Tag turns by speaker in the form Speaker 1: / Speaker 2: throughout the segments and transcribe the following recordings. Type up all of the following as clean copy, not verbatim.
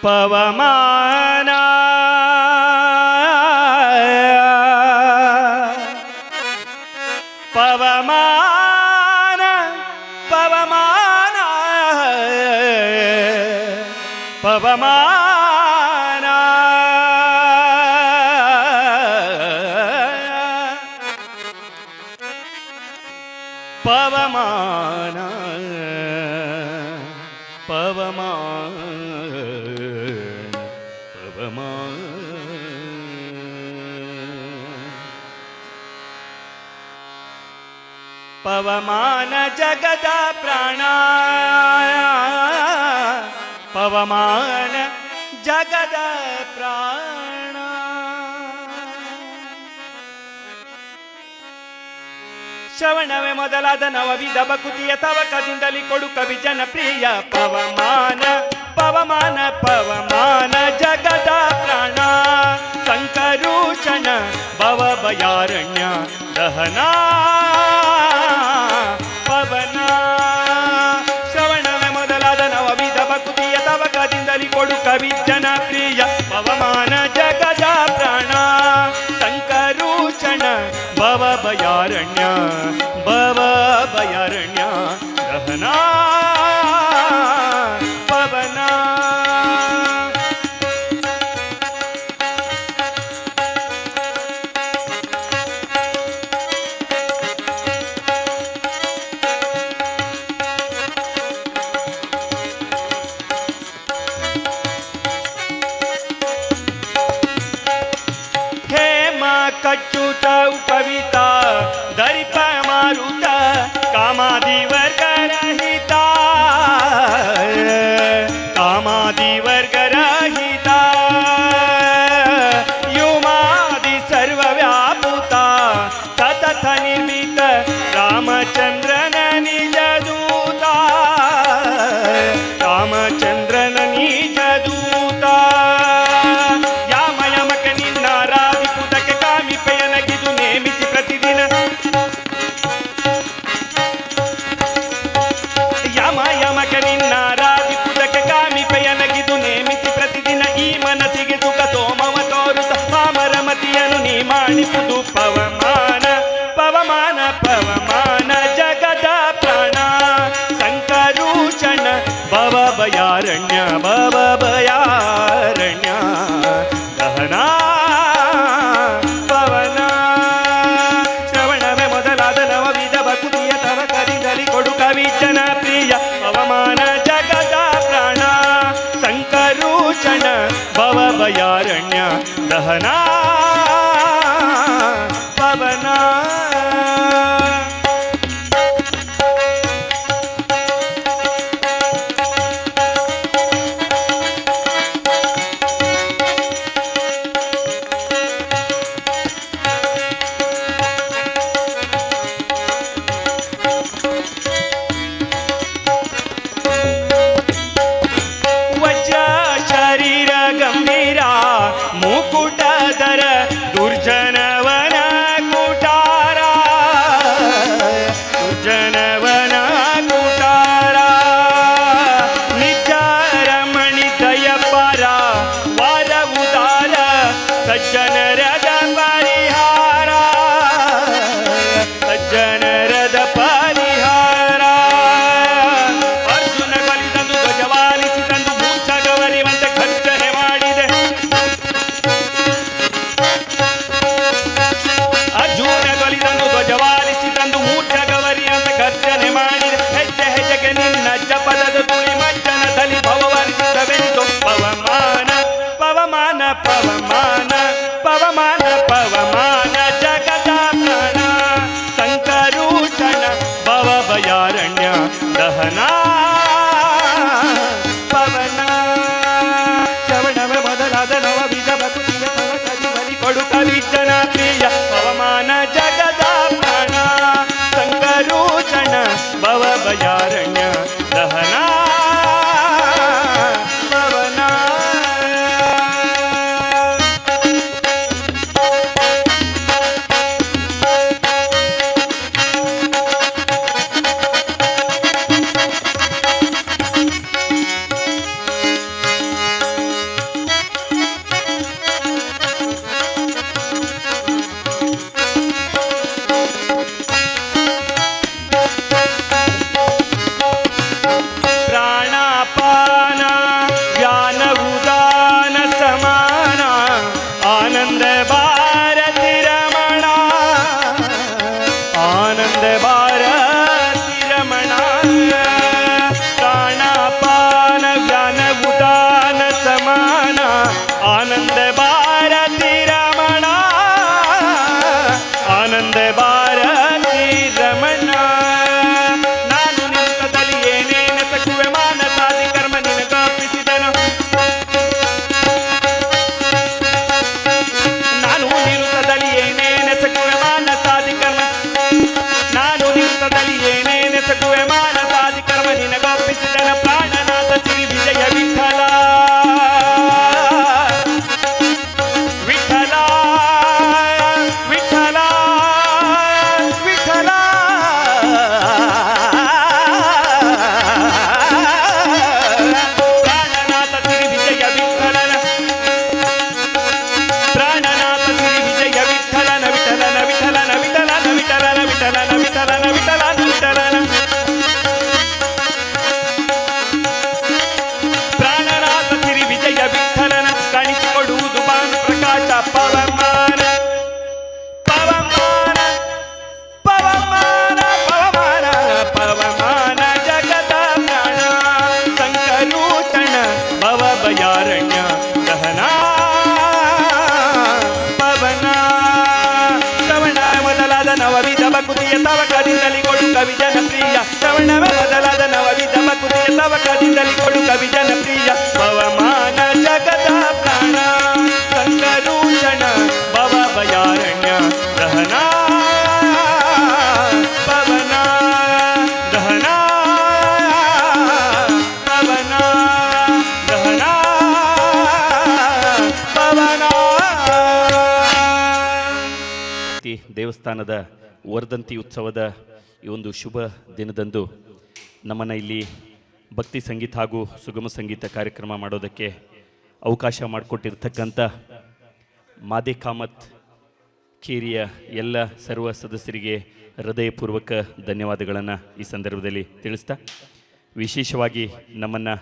Speaker 1: ಪವಮಾನ ಪವಮಾನ ಪವಮಾನ ಪವಮಾನ ಪವಮಾನ ಪವಮಾನ ಪವಮಾನ ಪವಮಾನ ಜಗದ ಪ್ರಾಣ ಪವಮಾನ ಜಗದ ಪ್ರಾಣ ಶ್ರವಣವೇ ಮೊದಲಾದ ನವವಿಧ ಭಕುತಿಯ ತವಕದಿಂದಲಿ ಕೊಡು ಕವಿ ಜನಪ್ರಿಯ ಪವಮಾನ ಪವಮಾನ ಪವಮಾನ ಜಗದ ಪ್ರಾಣ ಸಂಕರುಷಣ ಭವಭಯಾರಣ್ಯ ದಹನ ಪವನ ಶ್ರವಣವೇ ಮೊದಲಾದ ನವವಿಧ ಭಕುತಿಯ ತವಕದಿಂದಲಿ ಕೊಡು ಕವಿ ಜನಪ್ರಿಯ ಪವಮಾನ ಜಗದ ಪ್ರಾಣ ಸಂಕರುಷಣ ಭವಭಯಾರಣ್ಯ ಭವಭಯಾರಣ್ಯ ದಹನ ಪವನ ಕಚ್ಚುತ ಕವಿತಾ ದರಿಪ ಮಾರುತ ಕಾಮಾದಿ ವರ್ಗರಹಿತ ಕಾಮಾದಿ ವರ್ಗರಹಿತ ಯುಮಾದಿ ಸರ್ವವ್ಯಾಪುತ ಸತತ ನಿರ್ಮಿತ ರಾಮಚಂದ್ರನ ನಿಜ ದೂತ ರಾಮಚಂದ್ರನ ನಿಜ ದೂತ ಪಯನಗಿದು ನೇಮಿಸಿ ಪ್ರತಿದಿನ ಯಮ ಯಮಕ ನಿನ್ನಾರಾಧಿಪುದಕ್ಕೆ ಕಾಮಿಪಯನಗಿದು ನೇಮಿಸಿ ಪ್ರತಿದಿನ ಈ ಮನಸ್ಸಿಗೆ ಸುಖ ತೋಮವ ತೋರುತ್ತ ಪಾಮರಮತಿಯನ್ನು ನೀ ಮಾಡಿಸುವುದು ಪವಮಾನ ಪವಮಾನ ಪವಮಾನ ಜಗದ ಪ್ರಾಣ ಸಂಕರುಷಣ ಭವಭಯಾರಣ್ಯ ಭವಭಯಾರಣ್ಯ ದಹನ ಕೊಡು ಕವಿ ಜನಪ್ರಿಯ ಪವಮಾನ ಜಗದ ಪ್ರಾಣ ಸಂಕರುಷಣ ಭವಭಯಾರಣ್ಯ ದಹನ ಪವನ ಮುಕುಟಧರ ದುರ್ಜನವನ ಕುಟಾರ ದುರ್ಜನವನ ಕುಟಾರ ನಿಜರ ಮಣಿ ದಯಪರ ವಾರ ಉದಾರ ಸಜ್ಜನರದ ಪರಿಹಾರ ಸಜ್ಜನರದ ಪರಿಹಾರ ಅರ್ಜುನ ಬಲಿ ತಂದು ಧ್ವಜವಾಲಿಸಿ ತಂದು ಮೂರ್ಛ ಗವರಿವಂತೆ ಖರ್ಚನೆ ಮಾಡಿದೆ ಅರ್ಜುನ ಬಲಿದನ್ನು ಧ್ವಜವಾಲಿಸಿ ತಂದು ಮೂರ್ಛ ಗವರಿ ಅಂತ ಗರ್ಜನೆ ಮಾಡಿದ ಹೆಜ್ಜೆ ಹೆಜ್ಜೆಗೆ ನಿನ್ನ ಜಪದದ ತುಳಿ ಮಜ್ಜನದಲ್ಲಿ ಭವವರಿಸುತ್ತವೆಂದು ಪವಮಾನ ಪವಮಾನ ಪವಮಾನ ಪವಮಾನ ಪವಮಾನ ಜಗದ ಪ್ರಾಣ ಸಂಕರುಷಣ ಭವಭಯಾರಣ್ಯ ದಹನ ಪವನ ಶ್ರವಣವ ಮೊದಲಾದ ನವವಿಧ ಭಕುತಿಯ ತವಕದಿಂದಲಿ ಕೊಡು ಕವಿ ಜನಪ್ರಿಯ ಪವಮಾನ ಜಗದ ಪ್ರಾಣ ಸಂಕರುಷಣ ಭವಭಯಾರಣ್ಯ ದಹನ ಪವನ ಬಕುತಿಯ ತವಕದಿಂದಲಿ ಕೊಡು ಕವಿ ಜನಪ್ರಿಯ ಶ್ರವಣವ ಮೊದಲಾದ ನವವಿಧ ಬಕುತಿಯ ತವಕದಿಂದಲಿ ಕೊಡು ಕವಿ ಜನಪ್ರಿಯ ಪವಮಾನ ಜಗದ ಪ್ರಾಣ ಸಂಗರೂಷಣ ಭವ ಭಯಾರಣ್ಯ ದಹನ ಪವನ ದಹನ ಪವನ ದಹನ ಪವನ. ದೇವಸ್ಥಾನದ ವರ್ಧಂತಿ ಉತ್ಸವದ ಈ ಒಂದು ಶುಭ ದಿನದಂದು ನಮ್ಮನ್ನು ಇಲ್ಲಿ ಭಕ್ತಿ ಸಂಗೀತ ಹಾಗೂ ಸುಗಮ ಸಂಗೀತ ಕಾರ್ಯಕ್ರಮ ಮಾಡೋದಕ್ಕೆ ಅವಕಾಶ ಮಾಡಿಕೊಟ್ಟಿರ್ತಕ್ಕಂಥ ಮಾದೆ ಕಾಮತ್ ಕೇರಿಯ ಎಲ್ಲ ಸರ್ವ ಸದಸ್ಯರಿಗೆ ಹೃದಯಪೂರ್ವಕ ಧನ್ಯವಾದಗಳನ್ನು ಈ ಸಂದರ್ಭದಲ್ಲಿ ತಿಳಿಸ್ತಾ, ವಿಶೇಷವಾಗಿ ನಮ್ಮನ್ನು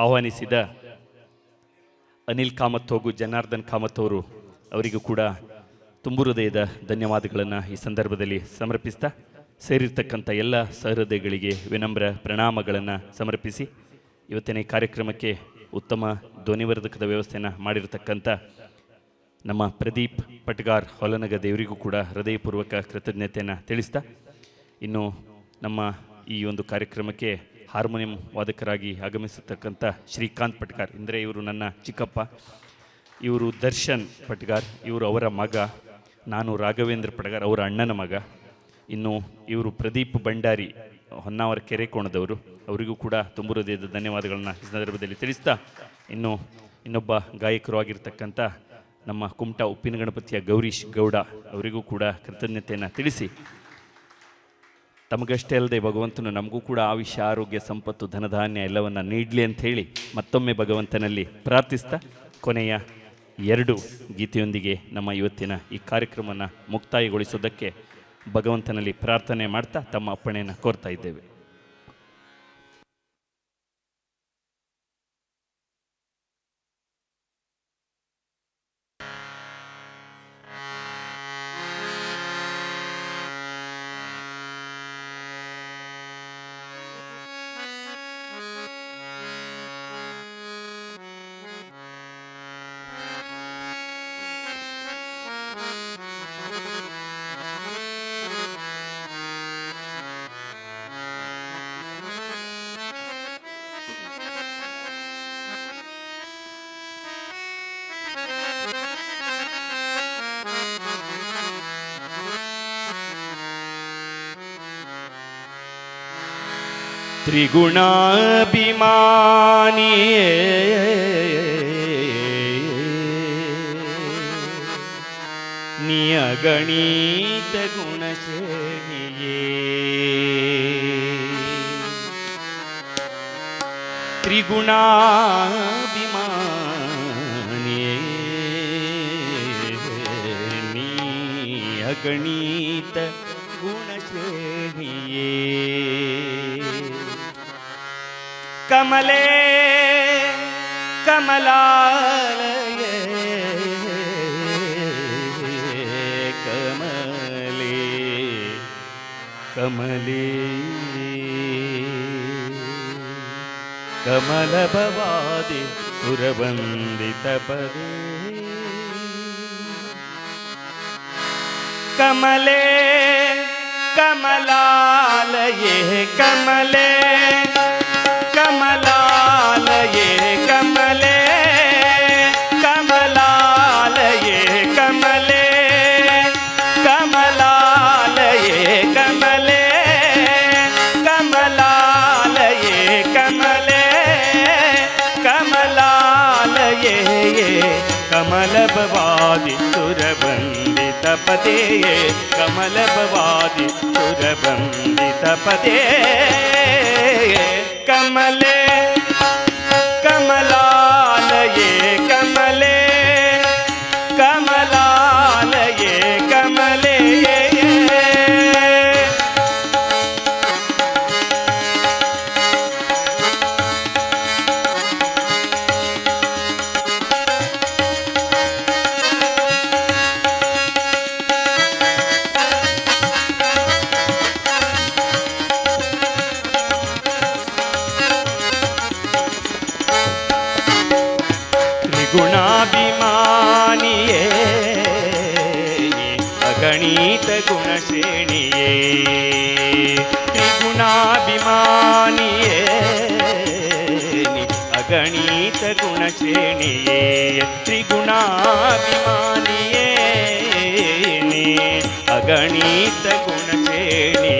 Speaker 1: ಆಹ್ವಾನಿಸಿದ ಅನಿಲ್ ಕಾಮತ್ ಹಾಗೂ ಜನಾರ್ದನ್ ಕಾಮತ್ ಅವರಿಗೂ ಕೂಡ ತುಂಬು ಹೃದಯದ ಧನ್ಯವಾದಗಳನ್ನು ಈ ಸಂದರ್ಭದಲ್ಲಿ ಸಮರ್ಪಿಸ್ತಾ, ಸೇರಿರ್ತಕ್ಕಂಥ ಎಲ್ಲ ಸಹೃದಯಗಳಿಗೆ ವಿನಮ್ರ ಪ್ರಣಾಮಗಳನ್ನು ಸಮರ್ಪಿಸಿ ಇವತ್ತಿನ ಈ ಕಾರ್ಯಕ್ರಮಕ್ಕೆ ಉತ್ತಮ ಧ್ವನಿವರ್ಧಕದ ವ್ಯವಸ್ಥೆಯನ್ನು ಮಾಡಿರತಕ್ಕಂಥ ನಮ್ಮ ಪ್ರದೀಪ್ ಪಟ್ಗಾರ್ ಹೊಲನಗ ದೇವರಿಗೂ ಕೂಡ ಹೃದಯಪೂರ್ವಕ ಕೃತಜ್ಞತೆಯನ್ನು ತಿಳಿಸ್ತಾ, ಇನ್ನು ನಮ್ಮ ಈ ಒಂದು ಕಾರ್ಯಕ್ರಮಕ್ಕೆ ಹಾರ್ಮೋನಿಯಂ ವಾದಕರಾಗಿ ಆಗಮಿಸತಕ್ಕಂಥ ಶ್ರೀಕಾಂತ್ ಪಟ್ಗಾರ್, ಅಂದರೆ ಇವರು ನನ್ನ ಚಿಕ್ಕಪ್ಪ, ಇವರು ದರ್ಶನ್ ಪಟ್ಗಾರ್, ಇವರು ಅವರ ಮಗ, ನಾನು ರಾಘವೇಂದ್ರ ಪಟ್ಗಾರ್ ಅವರ ಅಣ್ಣನ ಮಗ. ಇನ್ನು ಇವರು ಪ್ರದೀಪ್ ಭಂಡಾರಿ ಹೊನ್ನಾವರ ಕೆರೆಕೋಣದವರು, ಅವರಿಗೂ ಕೂಡ ತುಂಬು ಹೃದಯದ ಧನ್ಯವಾದಗಳನ್ನು ಈ ಸಂದರ್ಭದಲ್ಲಿ ತಿಳಿಸ್ತಾ, ಇನ್ನೊಬ್ಬ ಗಾಯಕರು ಆಗಿರ್ತಕ್ಕಂಥ ನಮ್ಮ ಕುಮಟಾ ಉಪ್ಪಿನ ಗಣಪತಿಯ ಗೌರೀಶ್ ಗೌಡ ಅವರಿಗೂ ಕೂಡ ಕೃತಜ್ಞತೆಯನ್ನು ತಿಳಿಸಿ, ತಮಗಷ್ಟೇ ಅಲ್ಲದೆ ಭಗವಂತನು ನಮಗೂ ಕೂಡ ಆಯುಷ್ಯ ಆರೋಗ್ಯ ಸಂಪತ್ತು ಧನಧಾನ್ಯ ಎಲ್ಲವನ್ನು ನೀಡಲಿ ಅಂತ ಹೇಳಿ ಮತ್ತೊಮ್ಮೆ ಭಗವಂತನಲ್ಲಿ ಪ್ರಾರ್ಥಿಸ್ತಾ, ಕೊನೆಯ 2 ಗೀತೆಯೊಂದಿಗೆ ನಮ್ಮ ಇವತ್ತಿನ ಈ ಕಾರ್ಯಕ್ರಮವನ್ನು ಮುಕ್ತಾಯಗೊಳಿಸೋದಕ್ಕೆ ಭಗವಂತನಲ್ಲಿ ಪ್ರಾರ್ಥನೆ ಮಾಡ್ತಾ ತಮ್ಮ ಅಪ್ಪಣೆಯನ್ನು ಕೋರ್ತಾ ಇದ್ದೇವೆ. ತ್ರಿಗುಣಾಭಿಮಾನಿಯೇ ನಿಯಗಣಿತ ಗುಣಶ್ರೇಣಿಯೇ ತ್ರಿಗುಣಾಭಿಮಾನಿಯೇ ನಿಯಗಣಿತ ಗುಣಶ್ರೇಣಿಯೇ ಕಮಲೇ ಕಮಲಾಲಯೇ ಕಮಲೇ ಕಮಲೇ ಕಮಲಭವಾದಿ ಸುರವಂದಿತ ಪದೇ ಕಮಲೇ ಕಮಲಾಲಯೇ ಕಮಲೇ ಕಮಲಾಲಯೇ ಕಮಲೇ ಕಮಲಾಲಯೇ ಕಮಲೇ ಕಮಲಾಲಯೇ ಕಮಲೇ ಕಮಲಾಲಯೇ ಕಮಲೇ ಕಮಲಾಲಯೇ ಕಮಲಭವಾದಿ ಸುರವಂದಿತ ಪದೇ ಕಮಲಭವಾದಿ ಸುರವಂದಿತ ಪದೇ ಕಮಲೇ ಕಮಲಾಲಯೇ ಕಮಲೇ ಕಮಲಾಲಯೇ ಕಮಲೇ ಅಗಣಿತ ಗುಣಶ್ರೇಣಿಯೇ ತ್ರಿಗುಣಾಭಿಮಾನಿಯೇ ಅಗಣಿತ ಗುಣಶ್ರೇಣಿಯೇ ತ್ರಿಗುಣಾಭಿಮಾನಿಯೇ ಅಗಣಿತ ಗುಣಶ್ರೇಣಿಯೇ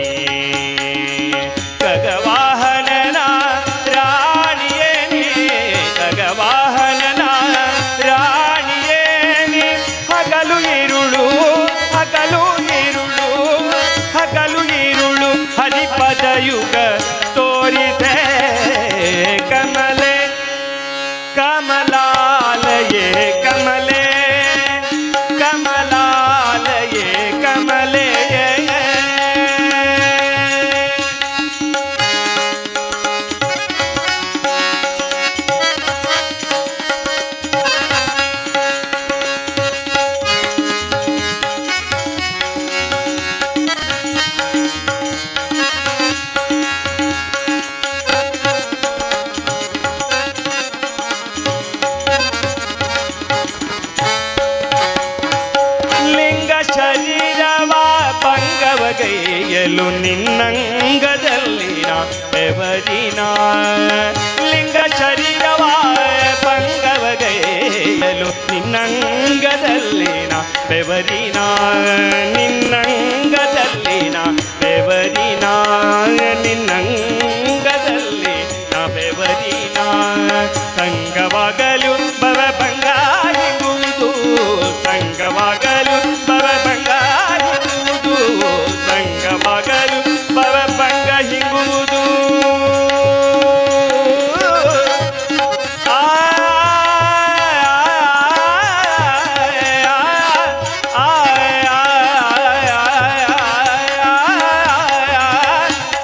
Speaker 1: ಖಗವಾಹನನ ರಾಣಿಯೇ ಖಗವಾಹನನ ರಾಣಿಯೇ ಹಗಲು ഇരുಳು ಹಗಲು ഇരുಳು ಹಗಲು ഇരുಳು ಹರಿಪದ ಯುಗ ತೋರಿದೆ ಕಮಲೆ ಕಮಲಾಲಯೇ ಕಮಲೆ ಕಮಲಾಲಯೇ ಕಮಲೆ ಗೈಯಲು ನಿನ್ನಂಗದಲ್ಲಿನ ಬೆವರಿನ ಲಿಂಗ ಶರೀರವ ಪಂಗವಗೈಯಲು ನಿನ್ನಂಗದಲ್ಲಿನ ಬೆವರಿನ ನಿನ್ನಂಗದಲ್ಲಿನ ಬೆವರಿನ ನಿನ್ನಂಗದಲ್ಲಿನ ಬೆವರಿನ ಸಂಗವಾಗಲು ಭವಭಂಗ ಹಿಂಗುವುದು ಸಂಗವಾಗಲು ಭವಭಂಗ ಸಂಗವಾಗಲು ಭವಭಂಗ ಹಿಂಗುವುದು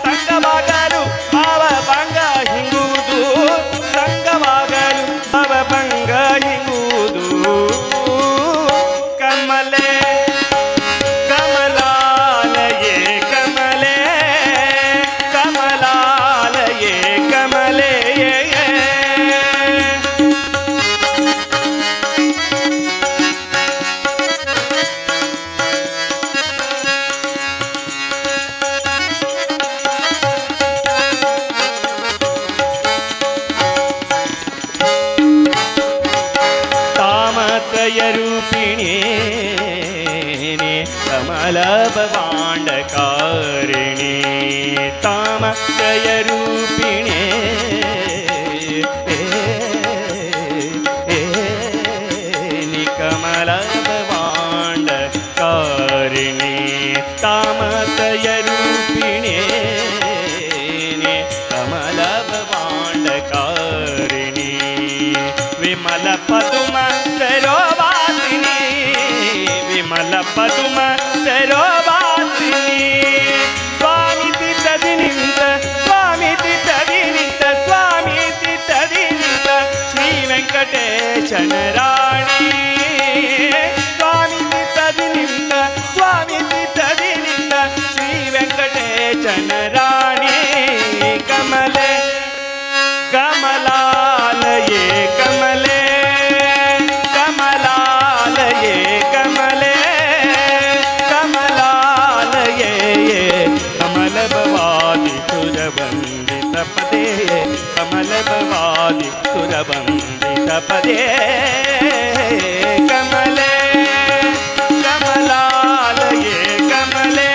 Speaker 1: ಸಂಗವಾಗಲು ಭವಭಂಗ ಹಿಂಗುವುದು ಸಂಗವಾಗಲು ಭವಭಂಗ ಹಿಂಗುವುದು ಕಮಲೆ ರೂಪಿಣಿ ಕಮಲ ಭವಾಂಡಕಾರಿಣಿ ತಾಮತ್ರಯ ರೂಪಿಣಿ ಕಮಲ ಭವಾಂಡಕಾರಿಣಿ ತಾಮತ್ರಯ ರೂಪಿಣಿ ಕಮಲ ಭವಾಂಡಕಾರಿಣಿ ವಿಮಲ ಪದುಮ ಸರೋವಾಸಿನಿ ವಿಮಲ ಪದುಮ ಸರೋವಾಸಿನಿ ಸ್ವಾಮಿ ತಿತ್ತದಿ ನಿಂತ ಸ್ವಾಮಿ ತಿತ್ತದಿ ನಿಂತ ಸ್ವಾಮಿ ತಿತ್ತದಿ ನಿಂತ ಶ್ರೀ ವೆಂಕಟೇಶನ ರಾಣಿ ಸ್ವಾಮಿ ತಿತ್ತದಿ ನಿಂತ ಸ್ವಾಮಿ ತಿತ್ತದಿ ನಿಂತ ಶ್ರೀ ವೆಂಕಟೇಶನ ರಾಣಿ ಕಮಲೆ ಕಮಲಾಲಯೇ ಕಮಲೆ ಕಮಲಾಲಯೇ ಕಮಲೆ ಕಮಲಾಲಯೇ ಕಮಲ ಭವಾದಿ ಸುರವಂದಿತ ಪದೇ ಕಮಲ ಭವಾದಿ ಸುರವಂದಿತ ಪದೇ ಕಮಲೆ ಕಮಲಾಲಯೇ ಕಮಲೆ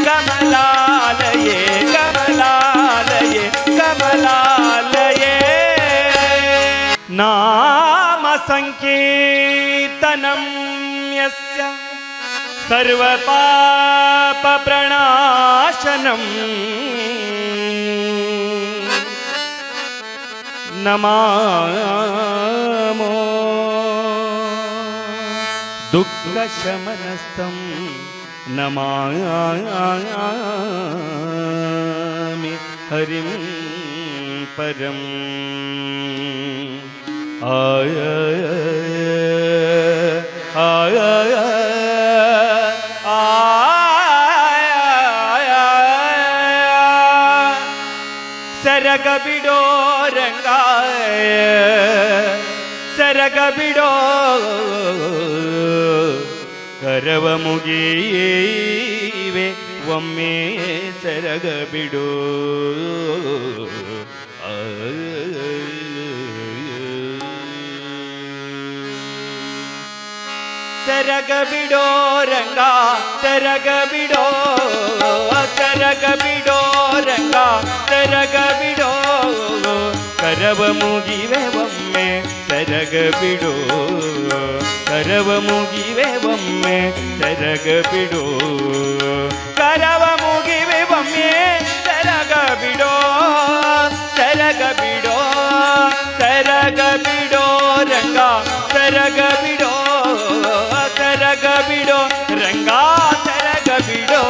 Speaker 1: ಕಮಲಾಲಯೇ ಕಮಲಾಲಯೇ ಕಮಲಾಲಯೇ ನಾಮ ಸಂಕೀರ್ತನಂ ಯಸ್ಯ ಸರ್ವ ಪಾಪ ಪ್ರಣಾಶನಂ ನಮಾಮೋ ದುಃಖ ಶಮನಸ್ಥಂ ನಮಾಮಿ ಹರಿಂ ಪರಂ ಆಯ ಆಯ ಸರಗ ಬಿಡೋ ರಂಗಾಯ ಸರಗ ಬಿಡೋ ಕರವ ಮುಗಿವೆ ಒಮ್ಮೆ ಸೆರಗ ಬಿಡು ಸೆರಗ ಬಿಡೋ ರಂಗ ಸೆರಗ ಬಿಡೋ ಸೆರಗ ಬಿಡೋ ರಂಗ ಸೆರಗ ಬಿಡೋ ಕರವ ಮುಗಿವೆ ಒಮ್ಮೆ ಸೆರಗ ಬಿಡೋ ಕರವ ಮುಗಿವೆ ಒಮ್ಮೆ ಸೆರಗ ಬಿಡೋ ಕರವ ಮುಗಿವೆ ಒಮ್ಮೆ ಸೆರಗ ಬಿಡೋ ಸೆರಗ ಬಿಡೋ ಸೆರಗ ಬಿಡೋ ರಂಗ ಸೆರಗ ಬಿಡೋ ಸೆರಗ ಬಿಡೋ ರಂಗ ಸೆರಗ ಬಿಡೋ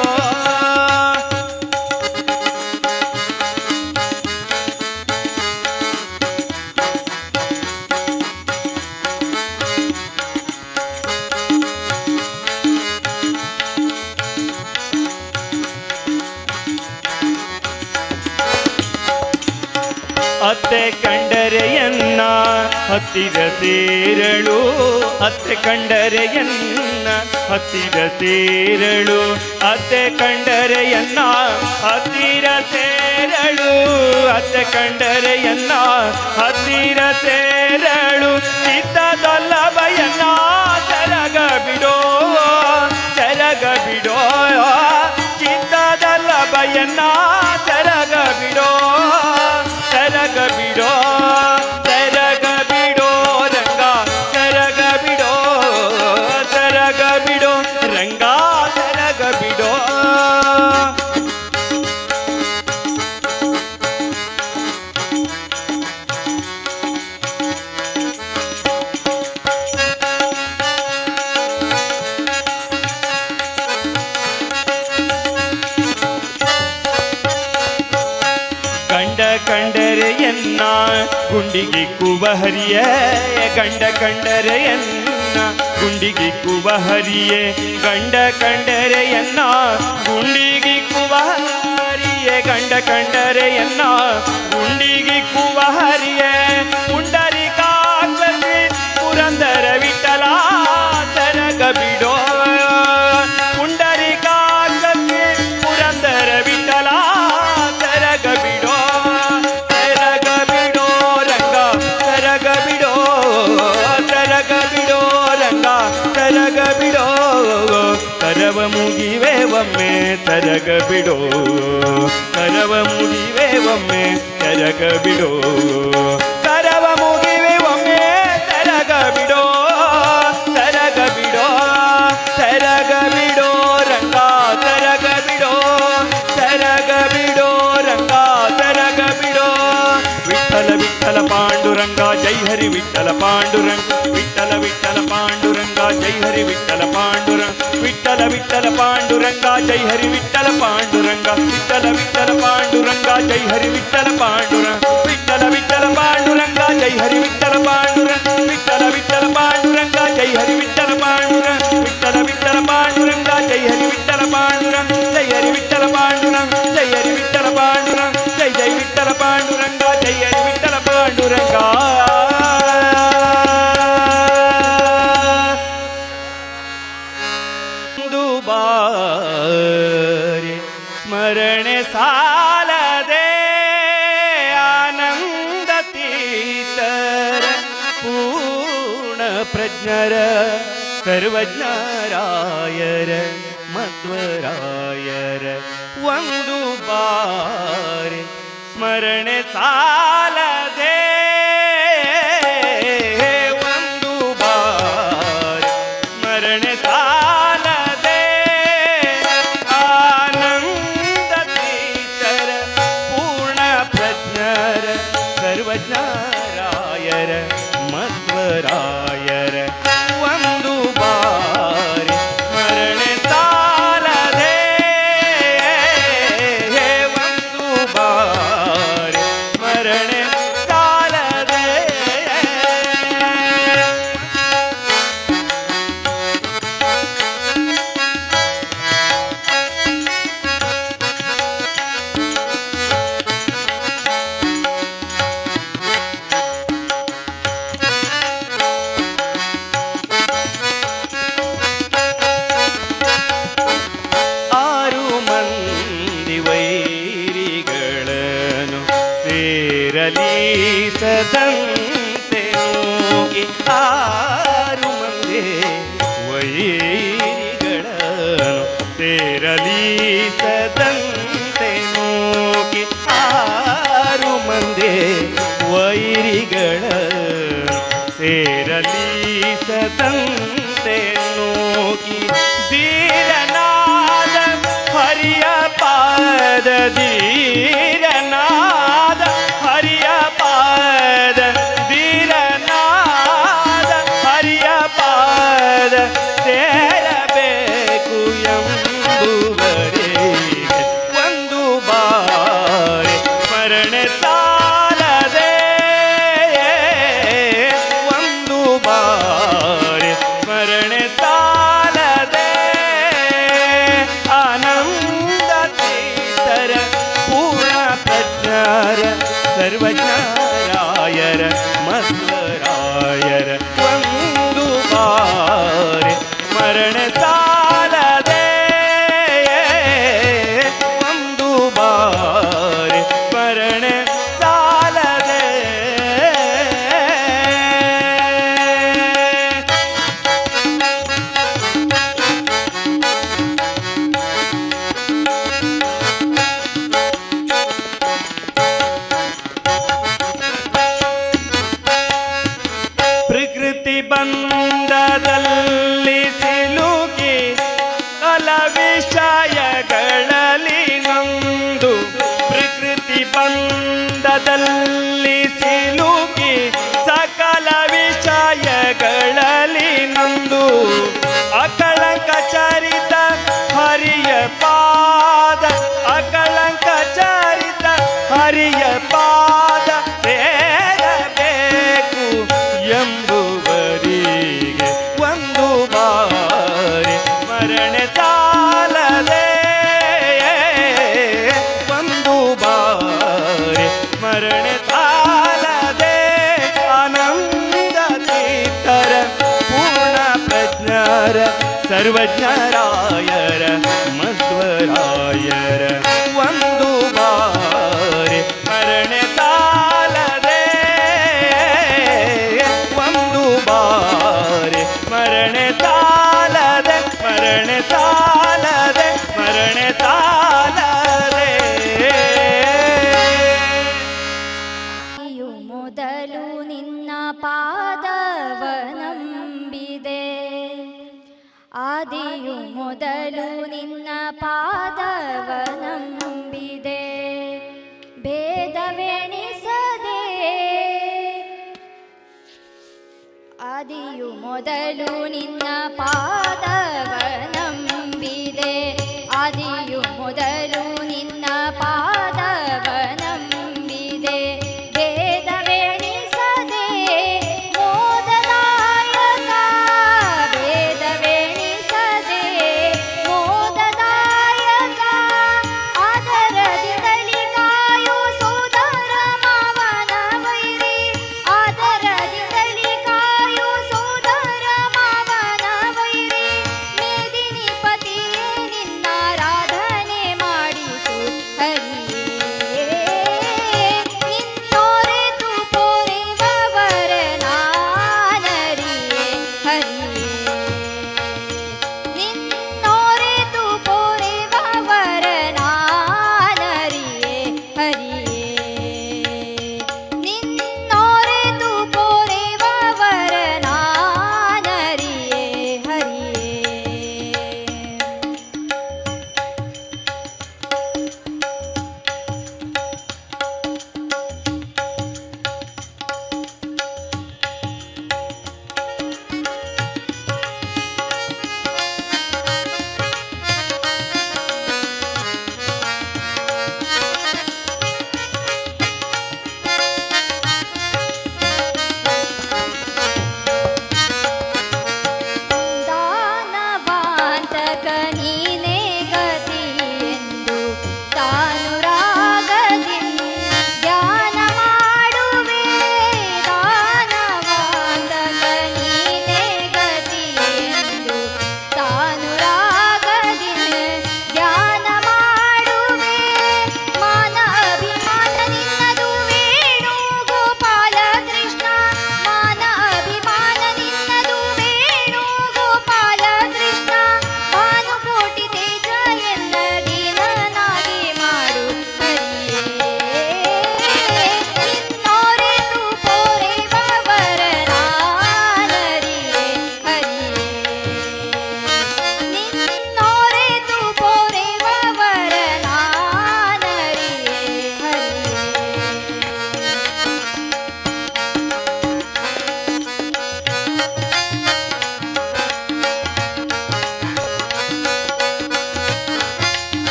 Speaker 1: ಅತ್ತೆ ಕಂಡರೆಯನ್ನ ಹತ್ತಿರ ಸೇರಳು ಅತ್ತೆ ಕಂಡರೆಯನ್ನ ಹತ್ತಿರ ಸೇರಳು ಅತ್ತೆ ಕಂಡರೆಯನ್ನ ಹತ್ತಿರ ಸೇರಳು ಅತ್ತೆ ಕಂಡರೆಯನ್ನ ಹತ್ತಿರ ಸೇರಳು ಚಿತ್ತದೊಲ್ಲಭಯನ್ನ ಸೆರಗ ಬಿಡೋ ಸೆರಗ ಬಿಡೋ ಚಿತ್ತದೊಲ್ಲಭಯನ್ನ ಸೆರಗ ಬಿಡೋ ಸೆರಗ ಬಿಡೋ ಸೆರಗ ಬಿಡೋ ರಂಗ ಸೆರಗ ಬಿಡೋ ಸೆರಗ ಬಿಡೋ ರಂಗ ಸೆರಗ ಬಿಡೋ ಕಂಡರೆಯನ್ನ ಗುಂಡಿಗೆ ಕುಬಹರಿಯ ಗಂಡ ಕಂಡರೆಯನ್ನ ಗುಂಡಿಗೆ ಕುಬಹರಿಯೇ ಗಂಡ ಕಂಡರೆಯನ್ನ ಗುಂಡಿಗೆ ಕುಬಹರಿಯೇ ಗಂಡ ಕಂಡರೆಯನ್ನ ಗುಂಡಿಗೆ ಕುಬಹರಿಯೇ ಪುಂಡರಿಕಾಕ್ಷಿ ಪುರಂದರ ವಿಠಲ ಸೆರಗ ಬಿಡೋ ಪುಂಡರಿಕಾಕ್ಷಿ ಪುರಂದರ ವಿಠಲ ಸೆರಗ ಬಿಡೋ ಸೆರಗ ಬಿಡೋ ಕರವ ಮುಗಿವೆ ಒಮ್ಮೆ ಸೆರಗ ಬಿಡೋ ಕರವ ಮುಗಿವೆ ಒಮ್ಮೆ ಸೆರಗ ಬಿಡೋ ಕರವ ಮುಗಿವೆ ಒಮ್ಮೆ ಸೆರಗ ಬಿಡೋ ಸೆರಗ ಬಿಡೋ ಸೆರಗ ಬಿಡೋ ರಂಗ ಸೆರಗ ಬಿಡೋ ಸೆರಗ ಬಿಡೋ ರಂಗ ಸೆರಗ ಬಿಡೋ ವಿಠಲ ವಿಠಲ ಪಾಂಡುರಂಗ ಜೈ ಹರಿ ವಿಠಲ ಪಾಂಡುರಂಗ ವಿಠಲ ವಿಠಲ ಪಾಂಡುರಂಗ ಜೈ ಹರಿ ವಿಠಲ ಪಾಂಡುರಂಗ ವಿಠಲ ವಿಠಲ ಪಾಂಡುರಂಗ ಜೈ ಹರಿ ವಿಠಲ ಪಾಂಡುರಂಗ ವಿಠಲ ವಿಠಲ ಪಾಂಡುರಂಗ ಜೈ ಹರಿ ವಿಠಲ ಪಾಂಡುರಂಗ ವಿಠಲ ವಿಠಲ ಪಾಂಡುರಂಗ ಜೈ ಹರಿ ವಿಠಲ ಪಾಂಡುರಂಗ ವಿಠಲ ವಿಠಲ ಪಾಂಡುರಂಗ ಜೈ ಹರಿ ವಿಠಲ ಪಾಂಡುರಂಗ ವಿಠಲ ವಿಠಲ ಪಾಂಡುರಂಗ ಜೈ ಹರಿ ವಿಠಲ ಪಾಂಡುರಂಗ ಜೈ ಹರಿ ವಿಠಲ ಪಾಂಡುರಂಗ ಜೈ ಹರಿ ವಿಠಲ ಪಾಂಡುರಂಗ ಜೈ ಜೈ ವಿಠಲ ಪಾಂಡುರಂಗ ಜೈ ಹರಿ ವಿಠಲ ಪಾಂಡುರಂಗ ಬಾರಿ ಸ್ಮರಣೆ ಸಾಲದೆ ಆನಂದ ತೀತರ ಪೂರ್ಣ ಪ್ರಜ್ಞರ ಸರ್ವಜ್ಞರಾಯರ ಮಧ್ವರಾಯರ ಒಂದು ಬಾರಿ ಸ್ಮರಣೆ ಸಾಲದೆ ಒಂದು ಬಾರಿ ಸ್ಮರಣೆ ಸಾಲದೆ ಆನಂದ ತೀತರ ಪೂರ್ಣ ಪ್ರಜ್ಞರ ಸರ್ವಜ್ಞರಾಯರ ಮಧ್ವರಾಯರ ಒಂದು ಬಾರಿ ಸ್ಮರಣೆ ಸಾಲದೆ ಒಂದು ಬಾರಿ ಸ್ಮರಣೆ ಸಾಲ ನೂಗಿ ಆರು ಮಂದಿ ವೈರಿಗಳನ್ನು ಸೇರಲೀಸದಂತೆ ನೂಗಿ ಆರು ಮಂದಿ ವೈರಿಗಳನ್ನು ಸೇರಲೀಸದಂತೆ ನೂಗಿ ಧೀರನಾದ ಹರಿಯ ಪಾದ ಧೀರನಾದ ಹರಿಯ ಪಾದ ಧೀರನಾದ ಹರಿಯ ಪಾದ ಸೇರಬೇಕು ಎಂಬುವರೆಗೆ ಒಂದು ಬಾರಿ ಸ್ಮರಣೆ ಸಾಲದೆ ಒಂದು ಬಾರಿ ಸ್ಮರಣೆ ಸಾಲದೆ ಆನಂದ ತೀರ್ಥರ ಪೂರ್ಣ ಪ್ರಜ್ಞರ ಸರ್ವಜ್ಞರಾಯರ ಮಧ್ವರಾಯರ ಒಂದು ಬಾರಿ ಸ್ಮರಣೆ ಸಾಲದೆ ಒಂದು ಬಾರಿ ಸ್ಮರಣೆ ಸಾಲದೆ ಪ್ರಕೃತಿ ಬಂಧದಲ್ಲಿ ಸಿಲುಕಿ ಅಲ ವಿಷಯಗಳಲ್ಲಿ ನೊಂದು ಪ್ರಕೃತಿ ಬಂಧದಲ್ಲಿ ಸಿಲುಕಿ ಸಕಲ ವಿಷಯಗಳಲ್ಲಿ ನೊಂದು ಅಕಳಂಕ ಚರಿತ ಹರಿಯ ಪಾದ ಅಕಳಂಕ ಚರಿತ ಹರಿಯ ಪಾದ ಸೇರಬೇಕು ಎಂಬುವರಿಗೆ ಒಂದು ಬಾರಿ ಸ್ಮರಣೆ ಸಾಲದೆ ಒಂದು ಬಾರಿ ಸ್ಮರಣೆ ಸಾಲದೆ ಆನಂದ ತೀರ್ಥರ ಪೂರ್ಣ ಪ್ರಜ್ಞರ ಸರ್ವಜ್ಞರಾಯರ ಮಧ್ವರಾಯರ ಒಂದು ಬಾರಿ ಸ್ಮರಣೆ ಸಾಲದೆ ಒಂದು ಬಾರಿ ಸ್ಮರಣೆ ಸಾಲದೆ ಸ್ಮರಣೆ ಸಾಲದೆ ಸ್ಮರಣೆ ಸಾಲದೆ
Speaker 2: ಮೊದಲು ನಿನ್ನ ಪಾದವನಂಬಿದೆ ಆದಿಯು ಮೊದಲು ನಿನ್ನ ಪಾದವನಂಬಿದೆ ಭೇದವೆಣಿಸದೆ ಆದಿಯು ಮೊದಲು ನಿನ್ನ ಪಾದವನಂಬಿದೆ ಆದಿಯು ಮೊದಲು ನಿನ್ನ ಪಾದವನಂಬಿದೆ ಭೇದವೆಣಿಸದೆ ಮೋದದಾಯಕ ಭೇದವೆಣಿಸದೆ ಮೋದದಾಯಕ ಆದರದಿಂದಲಿ ಕಾಯೋ ಸೋದರ ಮಾವನ ವೈರಿ ಆದರದಿಂದಲಿ ಕಾಯೋ ಸೋದರ ಮಾವನ ವೈರಿ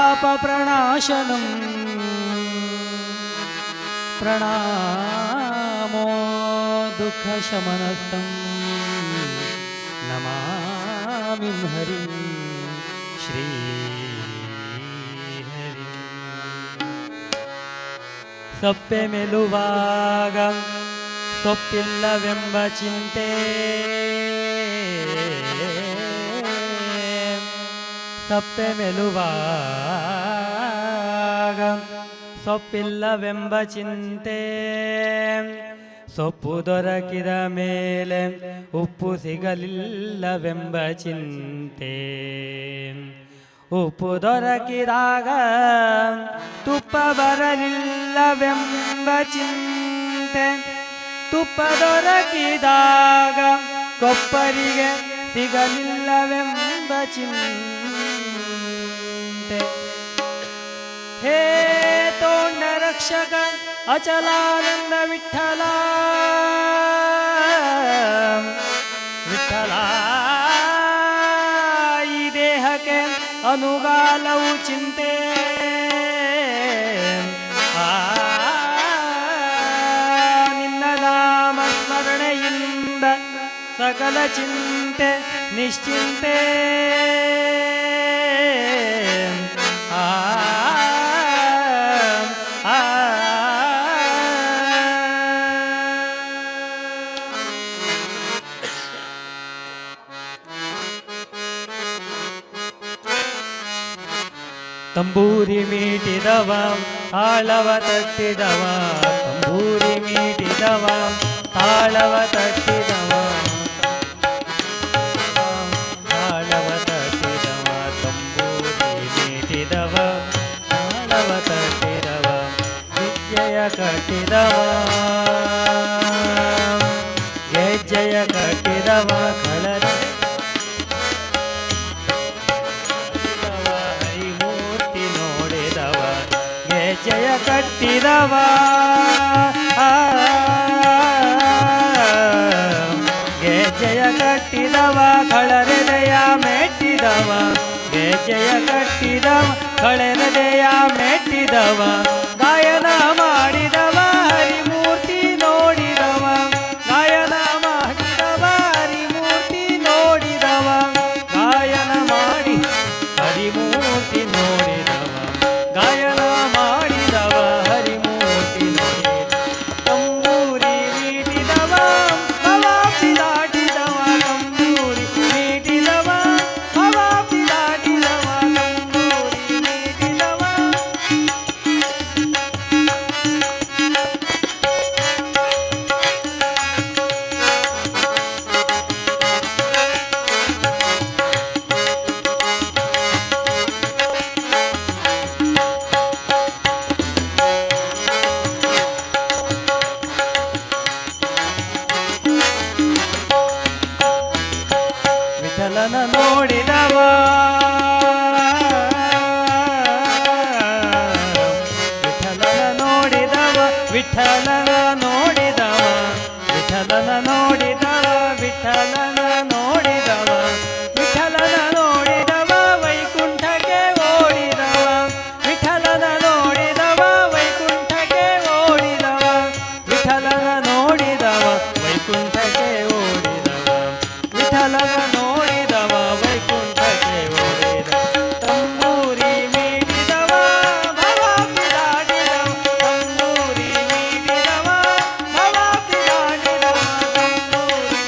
Speaker 3: सर्वपापप्रणाशनं प्रणामो दुःखशमनस्तं नमामि हरिं श्रीहरिं ಸೊಪ್ಪೆ ಮೆಲುವಾಗ ಸೊಪ್ಪಿಲ್ಲವೆಂಬ ಚಿಂತೆ ಸೊಪ್ಪೆ ಮೆಲುವಾಗ ಸೊಪ್ಪಿಲ್ಲವೆಂಬ ಚಿಂತೆ ಸೊಪ್ಪು ದೊರಕಿದ ಮೇಲೆ ಉಪ್ಪು ಸಿಗಲಿಲ್ಲವೆಂಬ ಚಿಂತೆ ಉಪ್ಪು ದೊರಕಿದಾಗ ತುಪ್ಪ ಬರಲಿಲ್ಲವೆಂಬ ಚಿಂತೆ ತುಪ್ಪ ದೊರಕಿದಾಗ ಕೊಪ್ಪರಿಗೆ ಸಿಗಲಿಲ್ಲವೆಂಬ ಚಿಂತೆ ಹೇ ತೋಂಡ ರಕ್ಷಕ ಅಚಲಾನಂದ ವಿಠಲ ವಿಠಲ ಈ ದೇಹಕ್ಕೆ ಅನುಗಾಲವು ಚಿಂತೆ ನಿನ್ನ ನಾಮ ಸ್ಮರಣೆಯಿಂದ ಸಕಲ ಚಿಂತೆ ನಿಶ್ಚಿಂತೆ ತಂಬೂರಿ ಮೀಟಿದವ ತಾಳವ ತಟ್ಟಿದವ ತಂಬೂರಿ ಮೀಟಿದವ ತಾಳವ ತಟ್ಟಿದವ ತಾಳವ ತಟ್ಟಿದವ ತಂಬೂರಿ ಮೀಟಿದವ ತಾಳವ ತಟ್ಟಿದವ ವಿದ್ಯೆಯ ಕಟ್ಟಿದವ ಗೆಜ್ಜೆಯ ಕಟ್ಟಿದವ ಕಳರ ಜಯ ಕಟ್ಟಿದವ ಗೆಜ್ಜೆಯ ಕಟ್ಟಿದವ ಕಳರೆದೆಯ ಮೆಟ್ಟಿದವ ಗೆಜ್ಜೆಯ ಕಟ್ಟಿದವ ಕಳರೆದೆಯ ಮೆಟ್ಟಿದವ ಗಾಯನ ಮಾಡಿದವ ಹರಿಮೂರ್ತಿ ನೋಡಿದವ ಗಾಯನ ಮಾಡಿದವ ಹರಿಮೂರ್ತಿ ನೋಡಿದವ ಗಾಯನ ಮಾಡಿ ಹರಿಮೂರ್ತಿ ನೋಡಿದವ ಗಾಯನ ಮಾಡಿದವ ಹರಿಮೂರ್ತಿ ನೋಡಿದವ ತಂಬೂರಿ ಮೀಟಿದವ ಭವಾಬ್ದಿ ದಾಟಿದವ ತಂಬೂರಿ ಮೀಟಿದವ ಭವಾಬ್ದಿ ದಾಟಿದವ ತಂಬೂರಿ ಮೀಟಿದವ ವಿಠಲನ ನೋಡಿದವ ವಿಠಲನ ನೋಡಿದವ ವಿಠಲನ ನೋಡಿದವ ವಿಠಲನ ನೋಡಿದವ ವಿಠಲನ ನೋಡಿದವ ವಿಠಲನ ನೋಡಿದವ ವೈಕುಂಠಕ್ಕೆ ಓಡಿದವ ವಿಠಲನ ನೋಡಿದವ ವೈಕುಂಠಕ್ಕೆ ಓಡಿದವ ವಿಠಲನ ನೋಡಿದವ ವೈಕುಂಠಕ್ಕೆ ಓಡಿದವ ವಿಠಲನ ನೋಡಿದವ ವೈಕುಂಠಕ್ಕೆ ಓಡಿದ ತಂಬೂರಿ ಮೀಟಿದವ ಭವಾಬ್ದಿ ದಾಟಿದವ ತಂಬೂರಿ ಮೀಟಿದವ ಭವಾಬ್ದಿ ದಾಟಿದವ ತಂಬೂರಿ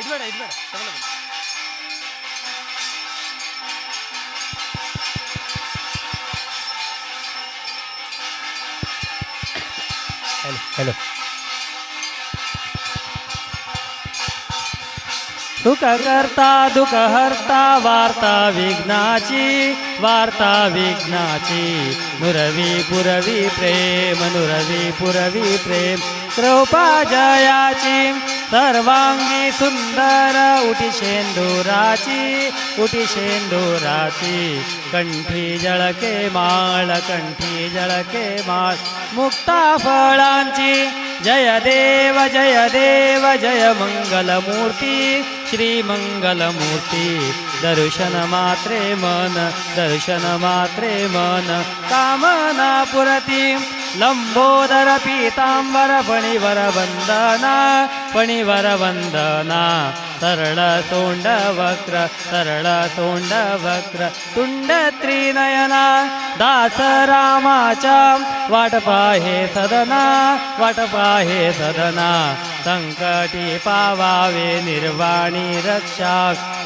Speaker 3: ಇಡ್ಬೇಡ ಇಡ್ಬೇಡ ತಗೊಳ್ಳ ಬೇಡ. हॅलो सुख करता दुःख हरता वार्ता विघ्नाची नुरवी पुरवी प्रेम कृपा जयाची सर्वांगी सुंदर उटी शेंदुराची कंठी जळके माळ मुक्ता फळांची जय देव जय मंगलमूर्ती श्री मंगलमूर्ती दर्शन मात्रे मन कामना पुरती लंबोदर पीतांबर फणिवर वंदना सरळ सोंड वक्र तुंड त्रिनयना दास रामाचा वाट पाहे सदना संकटी पावावे निर्वाणी रक्षा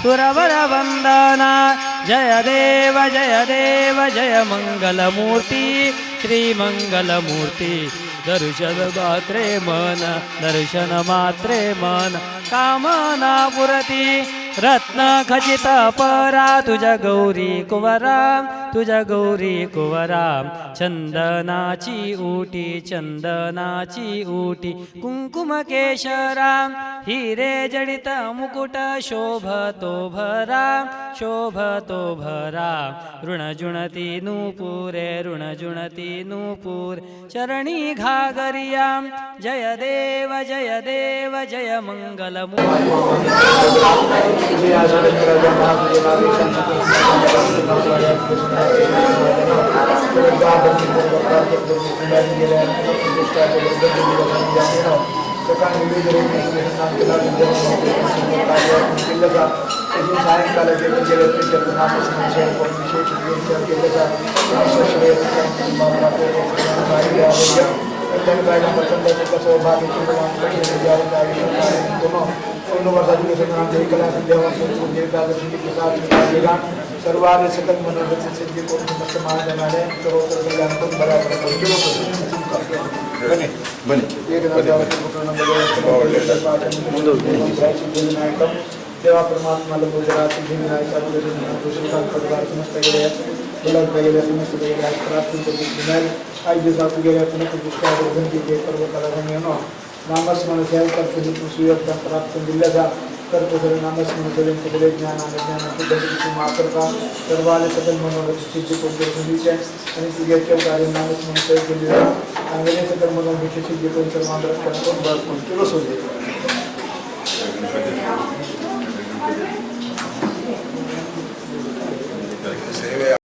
Speaker 3: सुरवर वंदना जय देव जय मंगलमूर्ती श्री मंगलमूर्ती दर्शन मात्रे मन कामना पुरती रत्न खचित परा तुझ्या गौरी कुवरा चंदनाची ऊटी कुंकुम केशरा हिरे जडित मुकुट शोभतो भरा ऋणजुणती नूपूर चरणी घागरिया जय देव जय मंगलमूर्ती
Speaker 4: सर्वांनी सकल मनोरथ सिद्धी कोण मस्त महाजनाने सर्वत्र कल्याण कोण बऱ्यापैकी देवा परमात्मा गुजरात सिद्धिविनायक परिवार समस्त गेले बुलंद गेले समस्त गेले प्राप्त आज दिवसात गेले पुनः पर्वताला नामस्मरण सेवा करते सुयोगता प्राप्त दिल्ल्याचा करतो नामस्मरण करून सगळे ज्ञान मात्रता सर्वाले सकल मनोरथ सिद्धी कोणत्या आणि सिद्धीच्या कार्य नामस्मरण केले अंगणे सकल मनोरथ सिद्धी कोण सर्वांना